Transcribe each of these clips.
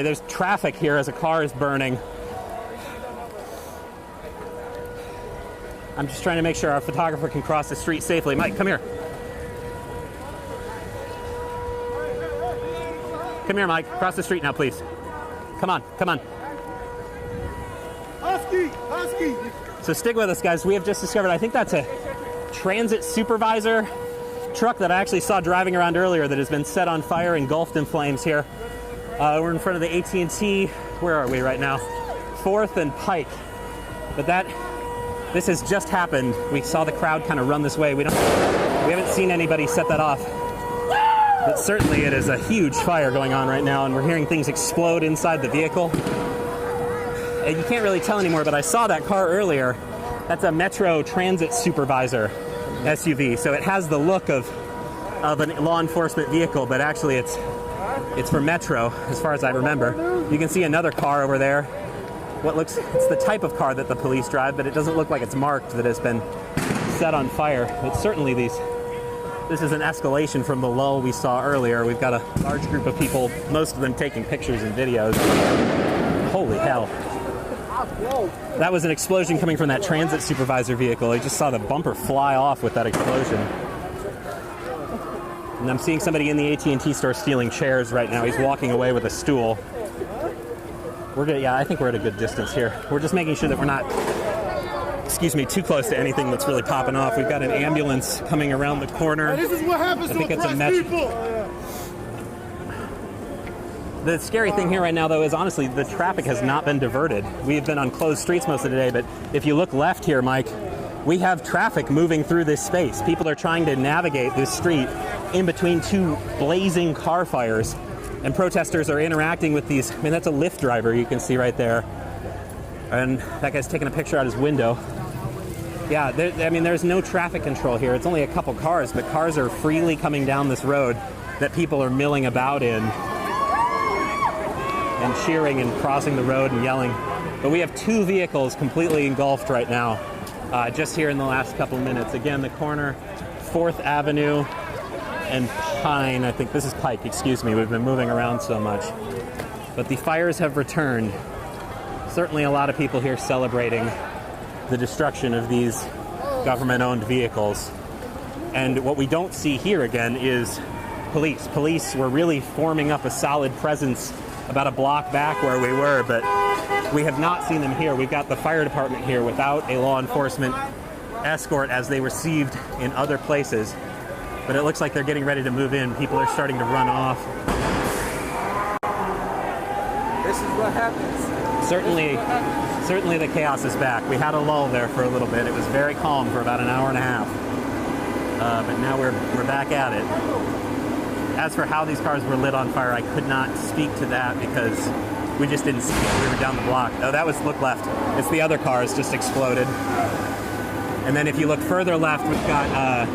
There's traffic here as a car is burning. I'm just trying to make sure our photographer can cross the street safely. Mike, come here. Come here, Mike. Cross the street now, please. Come on, come on. Husky! So stick with us, guys. We have just discovered, I think that's a transit supervisor truck that I actually saw driving around earlier that has been set on fire, engulfed in flames here. We're in front of the AT&T. Where are we right now? 4th and Pike. But this has just happened. We saw the crowd kind of run this way. We haven't seen anybody set that off. But certainly it is a huge fire going on right now, and we're hearing things explode inside the vehicle. And you can't really tell anymore, but I saw that car earlier. That's a Metro Transit Supervisor SUV. So it has the look of a law enforcement vehicle, but actually it's for Metro, as far as I remember. You can see another car over there. It's the type of car that the police drive, but it doesn't look like it's marked that has been set on fire. But certainly this is an escalation from the lull we saw earlier. We've got a large group of people, most of them taking pictures and videos. Holy hell. That was an explosion coming from that transit supervisor vehicle. I just saw the bumper fly off with that explosion. And I'm seeing somebody in the AT&T store stealing chairs right now. He's walking away with a stool. I think we're at a good distance here. We're just making sure that we're not, too close to anything that's really popping off. We've got an ambulance coming around the corner. This is what happens to oppressed people. The scary thing here right now, though, is honestly the traffic has not been diverted. We've been on closed streets most of the day, but if you look left here, Mike, we have traffic moving through this space. People are trying to navigate this street in between two blazing car fires, and protesters are interacting with these. I mean, that's a Lyft driver you can see right there. And that guy's taking a picture out his window. Yeah, there's no traffic control here. It's only a couple cars, but cars are freely coming down this road that people are milling about in and cheering and crossing the road and yelling. But we have 2 vehicles completely engulfed right now, just here in the last couple minutes. Again, the corner, 4th Avenue and Pine. I think this is Pike, excuse me. We've been moving around so much. But the fires have returned. Certainly a lot of people here celebrating the destruction of these government-owned vehicles. And what we don't see here again is police. Police were really forming up a solid presence about a block back where we were, but we have not seen them here. We've got the fire department here without a law enforcement escort as they received in other places. But it looks like they're getting ready to move in. People are starting to run off. This is what happens. Certainly the chaos is back. We had a lull there for a little bit. It was very calm for about an hour and a half. But now we're back at it. As for how these cars were lit on fire, I could not speak to that because we just didn't see it. We were down the block. Oh, look left. It's the other cars just exploded. And then if you look further left, we've got,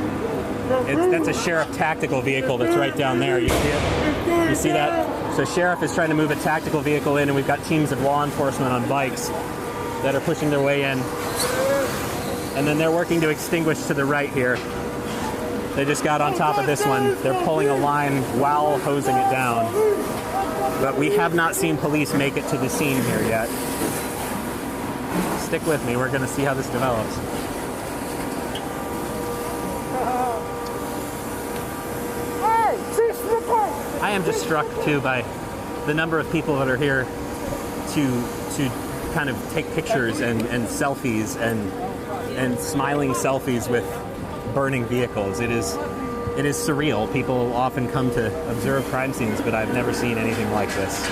that's a sheriff tactical vehicle that's right down there. You see it? You see that? So sheriff is trying to move a tactical vehicle in, and we've got teams of law enforcement on bikes that are pushing their way in. And then they're working to extinguish to the right here. They just got on top of this one. They're pulling a line while hosing it down. But we have not seen police make it to the scene here yet. Stick with me. We're going to see how this develops. I am just struck, too, by the number of people that are here to kind of take pictures and selfies and smiling selfies with burning vehicles. It is surreal. People often come to observe crime scenes, but I've never seen anything like this.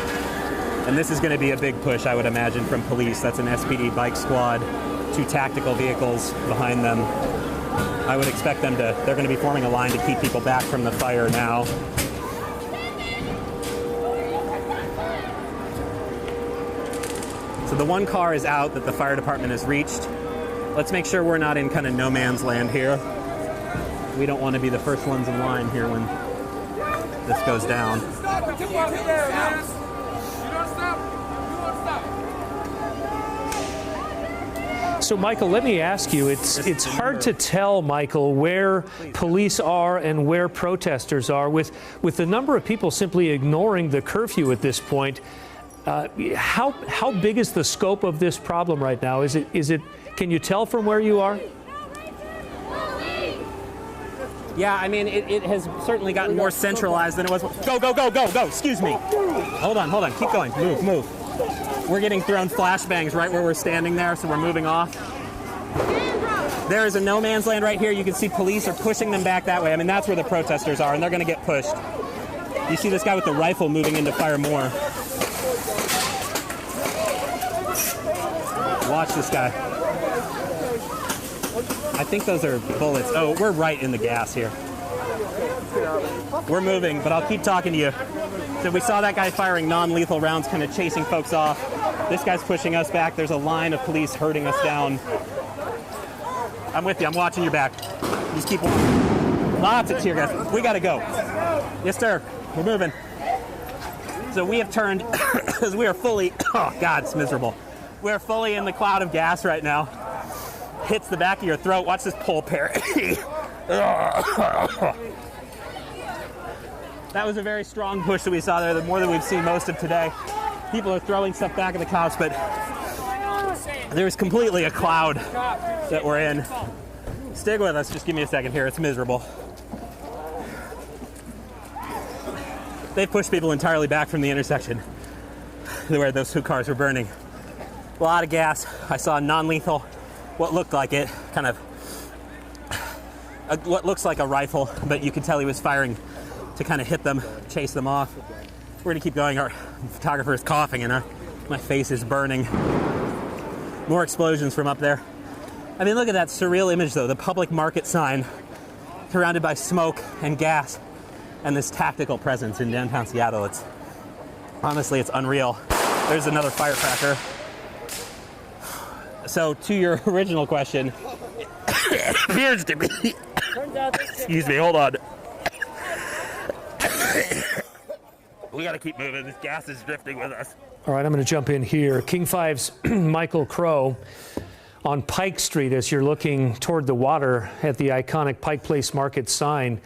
And this is going to be a big push, I would imagine, from police. That's an SPD bike squad, 2 tactical vehicles behind them. I would expect they're going to be forming a line to keep people back from the fire now. So the one car is out that the fire department has reached. Let's make sure we're not in kind of no man's land here. We don't want to be the first ones in line here when this goes down. So, Michael, let me ask you, it's hard to tell, Michael, where police are and where protesters are. With the number of people simply ignoring the curfew at this point, How big is the scope of this problem right now? Is it? Can you tell from where you are? Yeah, I mean, it has certainly gotten more centralized than it was. Go, go, go, go, go. Excuse me. Hold on. Keep going. Move. We're getting thrown flashbangs right where we're standing there, so we're moving off. There is a no man's land right here. You can see police are pushing them back that way. I mean, that's where the protesters are, and they're going to get pushed. You see this guy with the rifle moving in to fire more. Watch this guy. I think those are bullets. Oh, we're right in the gas here. We're moving, but I'll keep talking to you. So we saw that guy firing non-lethal rounds, kind of chasing folks off. This guy's pushing us back. There's a line of police herding us down. I'm with you. I'm watching your back. Just keep walking. Lots of tear gas. We got to go. Yes, sir. We're moving. So we have turned, because we are fully, oh, God, it's miserable. We're fully in the cloud of gas right now. Hits the back of your throat. Watch this pull, Perry. That was a very strong push that we saw there, more than we've seen most of today. People are throwing stuff back at the cops, but there's completely a cloud that we're in. Stick with us. Just give me a second here. It's miserable. They pushed people entirely back from the intersection where those two cars were burning. A lot of gas. I saw non-lethal, what looked like it, kind of, what looks like a rifle, but you could tell he was firing to kind of hit them, chase them off. We're gonna keep going. Our photographer is coughing and my face is burning. More explosions from up there. I mean, look at that surreal image though, the public market sign surrounded by smoke and gas and this tactical presence in downtown Seattle. It's honestly, it's unreal. There's another firecracker. So to your original question, it appears to be, excuse me, hold on. We got to keep moving. This gas is drifting with us. All right, I'm going to jump in here. King 5's Michael Crow on Pike Street as you're looking toward the water at the iconic Pike Place Market sign.